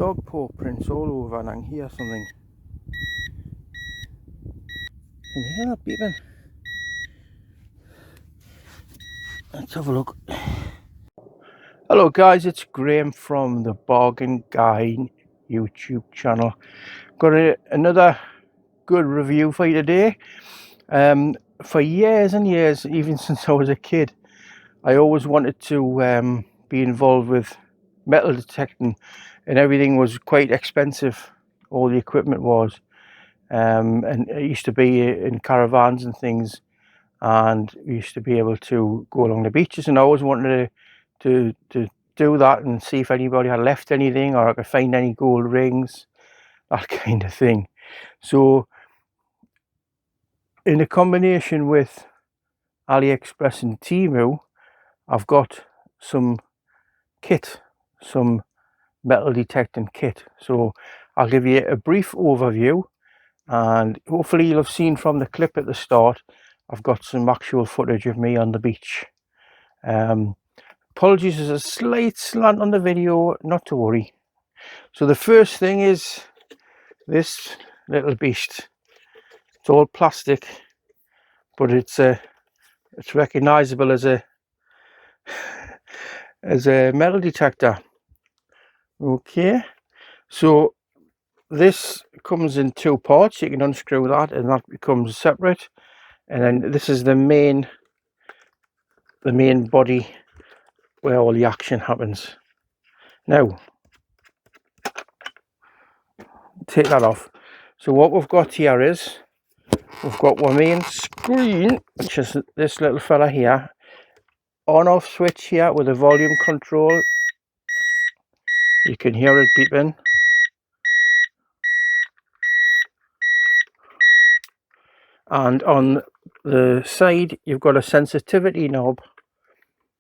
dog paw prints all over, and I can hear something. Can you hear that beeping? Let's have a look. Hello guys, it's Graham from the Bargain Guy YouTube channel. Got another good review for you today. For years and years, even since I was a kid, I always wanted to be involved with metal detecting, and everything was quite expensive. All the equipment was, and it used to be in caravans and things, and we used to be able to go along the beaches, and I always wanted to do that and see if anybody had left anything, or I could find any gold rings, that kind of thing. So in a combination with Aliexpress and Temu, I've got some kit, some metal detecting kit. So I'll give you a brief overview, and hopefully you'll have seen from the clip at the start, I've got some actual footage of me on the beach. Apologies, there's a slight slant on the video, not to worry. So the first thing is this little beast. It's all plastic, but it's recognizable as a metal detector. Okay, so this comes in two parts. You can unscrew that and that becomes separate, and then this is the main body where all the action happens. Now take that off. So what we've got here is we've got our main screen, which is this little fella here, on off switch here with a volume control. You can hear it beeping. And on the side you've got a sensitivity knob,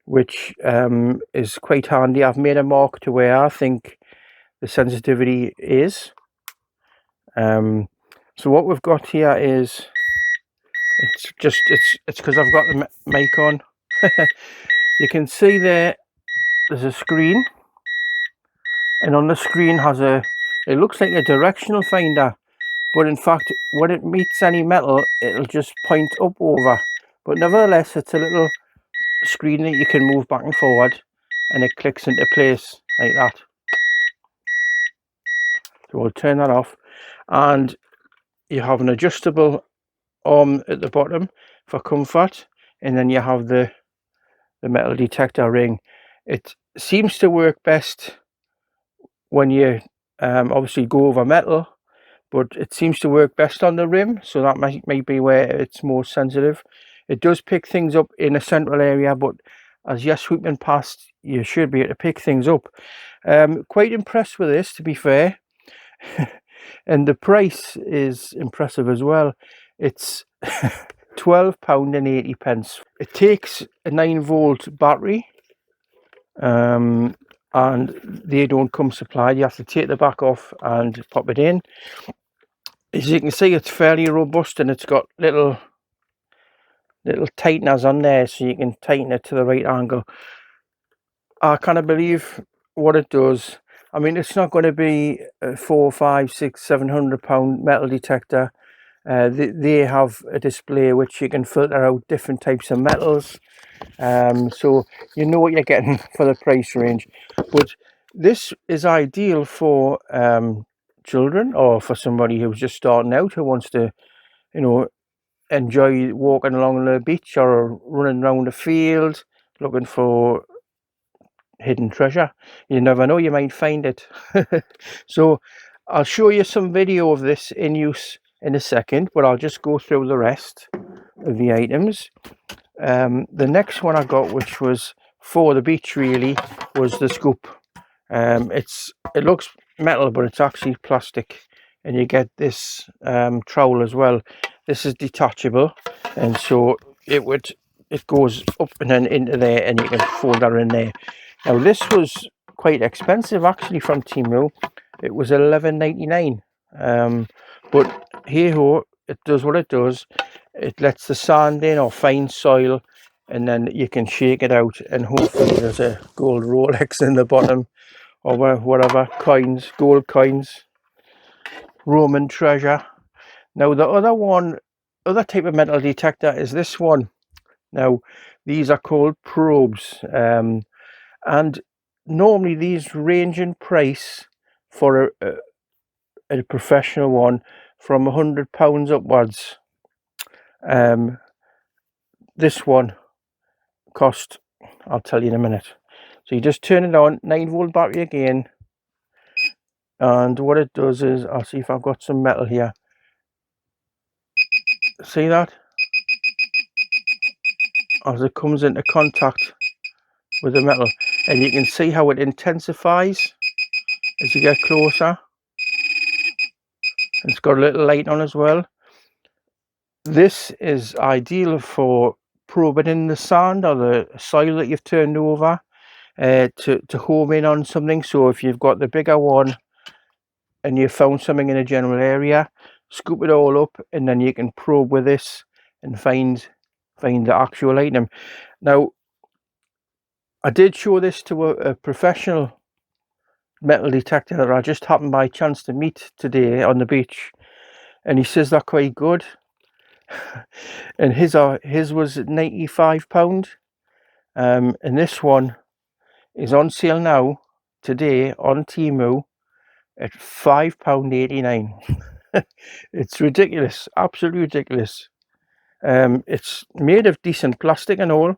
which is quite handy. I've made a mark to where I think the sensitivity is. So what we've got here is, it's because I've got the mic on. You can see there's a screen, and on the screen it looks like a directional finder, but in fact when it meets any metal it'll just point up over, but nevertheless it's a little screen that you can move back and forward, and it clicks into place like that. So we'll turn that off, and you have an adjustable arm at the bottom for comfort, and then you have the metal detector ring. It seems to work best when you obviously go over metal, but it seems to work best on the rim, so that might be where it's more sensitive. It does pick things up in a central area, but as you're sweeping past you should be able to pick things up. Quite impressed with this, to be fair. And the price is impressive as well. It's £12.80. It takes a 9-volt battery, and they don't come supplied. You have to take the back off and pop it in. As you can see, it's fairly robust, and it's got little tighteners on there, so you can tighten it to the right angle. I can't believe what it does. I mean, it's not going to be a £400, £500, £600, £700 metal detector. They have a display which you can filter out different types of metals, so you know what you're getting for the price range. But this is ideal for children, or for somebody who's just starting out, who wants to, you know, enjoy walking along the beach or running around the field looking for hidden treasure. You never know, you might find it. So I'll show you some video of this in use in a second, but I'll just go through the rest of the items. The next one I got, which was for the beach really, was the scoop. It looks metal, but it's actually plastic, and you get this trowel as well. This is detachable, and so it goes up and then into there, and you can fold that in there. Now this was quite expensive actually from Temu. It was £11.99, but hey ho, it does what it does. It lets the sand in, or fine soil, and then you can shake it out, and hopefully there's a gold Rolex in the bottom or whatever, coins, gold coins, Roman treasure. Now the other type of metal detector is this one. Now these are called probes, and normally these range in price for a professional one from £100 upwards. This one cost, I'll tell you in a minute. So you just turn it on, 9-volt battery again, and what it does is, I'll see if I've got some metal here. See that? As it comes into contact with the metal, and you can see how it intensifies as you get closer. It's got a little light on as well. This is ideal for probing in the sand or the soil that you've turned over, to home in on something. So if you've got the bigger one and you found something in a general area, scoop it all up, and then you can probe with this and find the actual item. Now, I did show this to a professional metal detector that I just happened by chance to meet today on the beach, and he says they're quite good. And his was £95, and this one is on sale now today on Temu at £5.89. It's ridiculous, absolutely ridiculous. It's made of decent plastic and all.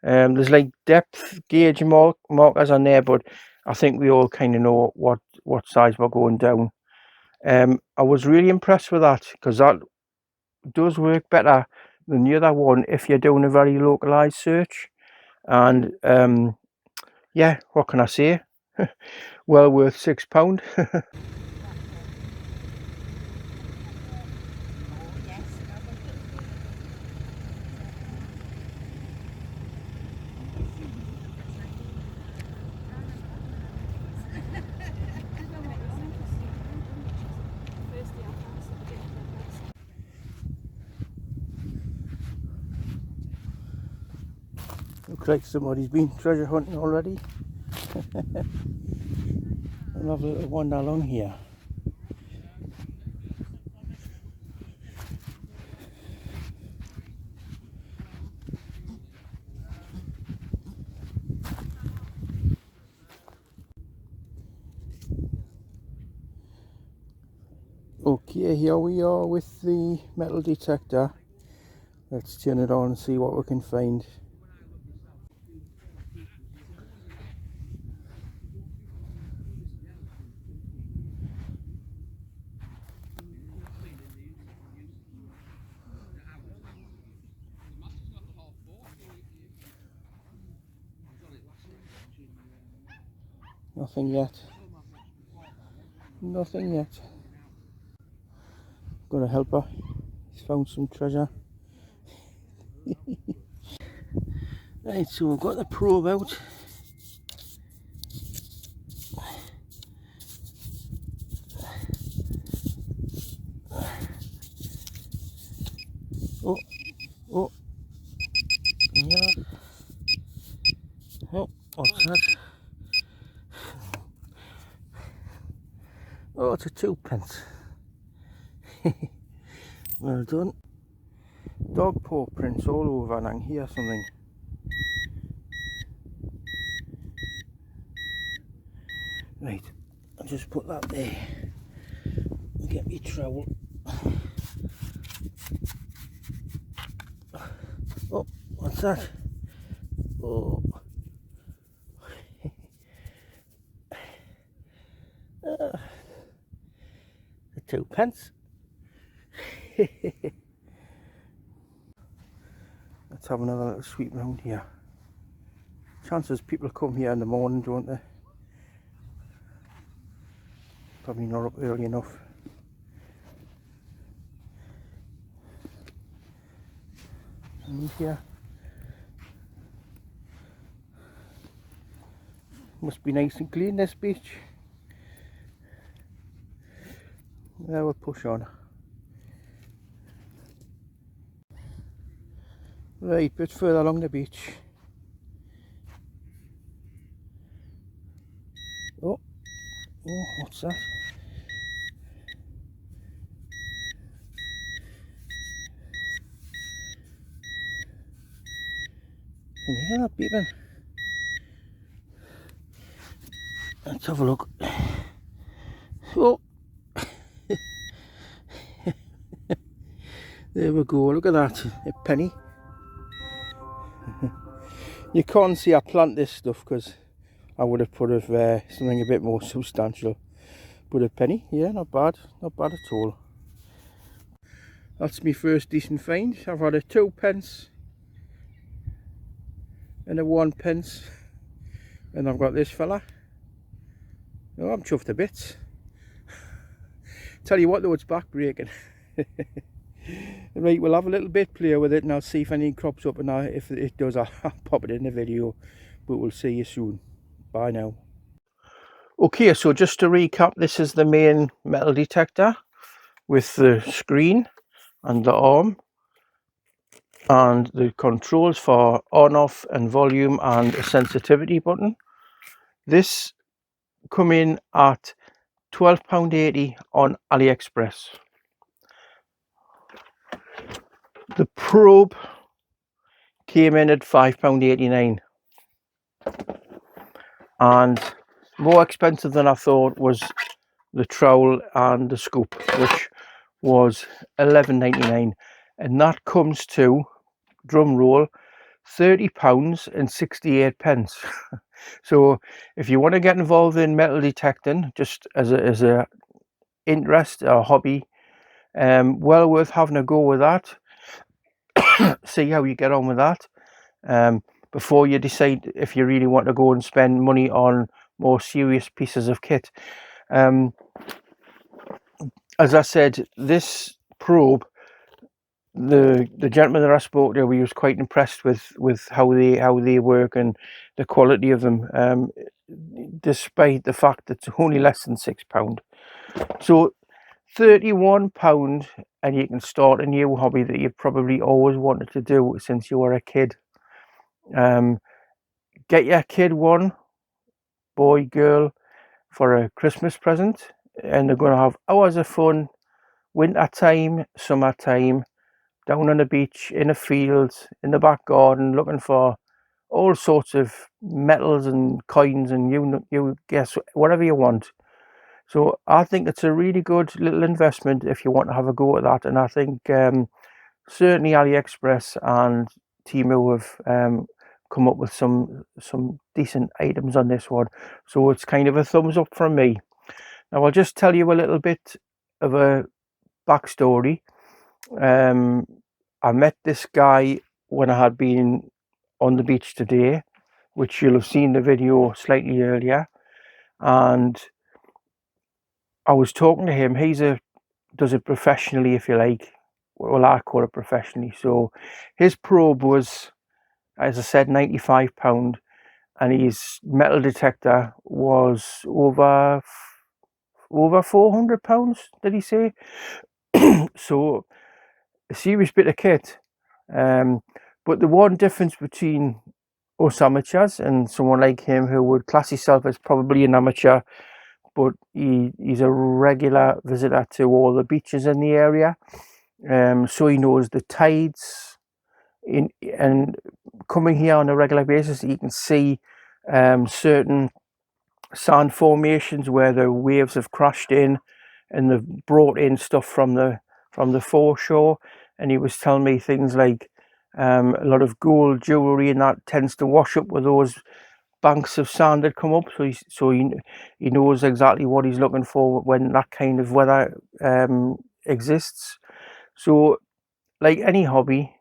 There's like depth gauge markers on there, but I think we all kind of know what size we're going down. I was really impressed with that, because that does work better than the other one if you're doing a very localized search. And yeah, what can I say? Well worth £6. Looks like somebody's been treasure hunting already. I'll have a little wander along here. Okay, here we are with the metal detector. Let's turn it on and see what we can find. Nothing yet. Nothing yet. Got a helper. He's found some treasure. Right, so we've got the probe out. Oh, oh, yeah. Oh, what's that? Oh, it's a 2p. Well done. Dog paw prints all over, and I can hear something. Right, I'll just put that there. I'll get me trowel. Oh, what's that? Oh. The 2p. Let's have another little sweep round here. Chances people come here in the morning, don't they? Probably not up early enough. And here must be nice and clean, this beach. There, we'll push on. Right, a bit further along the beach. Oh, Oh, what's that? Can you hear that beeping? Let's have a look. Oh, there we go. Look at that. A penny. You can't see I plant this stuff because I would have put something a bit more substantial. But a penny, yeah, not bad. Not bad at all. That's my first decent find. I've had a 2p and a 1p. And I've got this fella. Oh, I'm chuffed to bits. Tell you what though, it's back breaking. Right, we'll have a little bit play with it and I'll see if anything crops up, and if it does, I'll pop it in the video. But we'll see you soon. Bye now. Okay, so just to recap, this is the main metal detector with the screen and the arm and the controls for on, off and volume and a sensitivity button. This come in at £12.80 on Aliexpress. The probe came in at £5.89, and more expensive than I thought was the trowel and the scoop, which was £11.99, and that comes to, drum roll, £30.68. So if you want to get involved in metal detecting just as a interest or hobby, well worth having a go with that. See how you get on with that before you decide if you really want to go and spend money on more serious pieces of kit. As I said, this probe, the gentleman that I spoke to, we was quite impressed with how they work and the quality of them, despite the fact that it's only less than £6. So £31, and you can start a new hobby that you've probably always wanted to do since you were a kid. Get your kid one, boy, girl, for a Christmas present, and they're going to have hours of fun, winter time, summer time, down on the beach, in the fields, in the back garden, looking for all sorts of metals and coins, and you guess whatever you want. So I think it's a really good little investment if you want to have a go at that. And I think certainly Aliexpress and Temu have come up with some decent items on this one. So it's kind of a thumbs up from me. Now I'll just tell you a little bit of a backstory. I met this guy when I had been on the beach today, which you'll have seen the video slightly earlier, and I was talking to him. Does it professionally, if you like. Well, I call it professionally. So his probe was, as I said, £95, and his metal detector was over £400, did he say? So a serious bit of kit. But the one difference between us amateurs and someone like him, who would class himself as probably an amateur, but he's a regular visitor to all the beaches in the area, so he knows the tides, and coming here on a regular basis, he can see certain sand formations where the waves have crashed in and they've brought in stuff from the foreshore. And he was telling me things like a lot of gold jewelry, and that tends to wash up with those banks of sand that come up. So he knows exactly what he's looking for when that kind of weather exists. So like any hobby,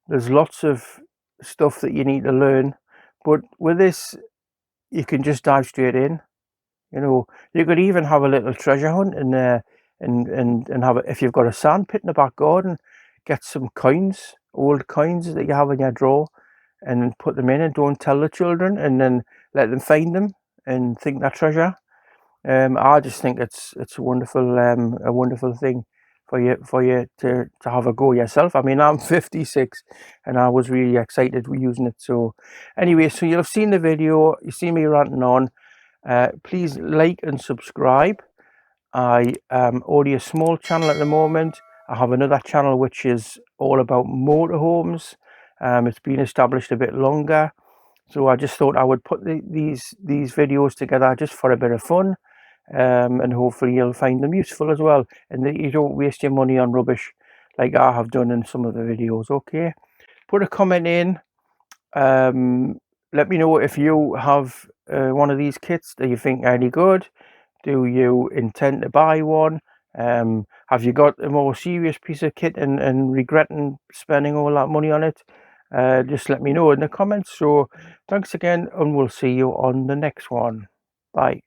there's lots of stuff that you need to learn, but with this you can just dive straight in. You know, you could even have a little treasure hunt and have if you've got a sand pit in the back garden, get some coins, old coins that you have in your drawer, and put them in, and don't tell the children, and then let them find them and think they're treasure. I just think it's a wonderful thing for you to have a go yourself. I mean, I'm 56 and I was really excited with using it. So anyway, so you'll have seen the video, you see me ranting on. Please like and subscribe. I am only a small channel at the moment. I have another channel which is all about motorhomes. It's been established a bit longer, so I just thought I would put these videos together just for a bit of fun, and hopefully you'll find them useful as well, and that you don't waste your money on rubbish like I have done in some of the videos. Okay, put a comment in. Let me know if you have one of these kits that you think any good. Do you intend to buy one? Have you got a more serious piece of kit and regretting spending all that money on it? Just let me know in the comments. So thanks again, and we'll see you on the next one. Bye.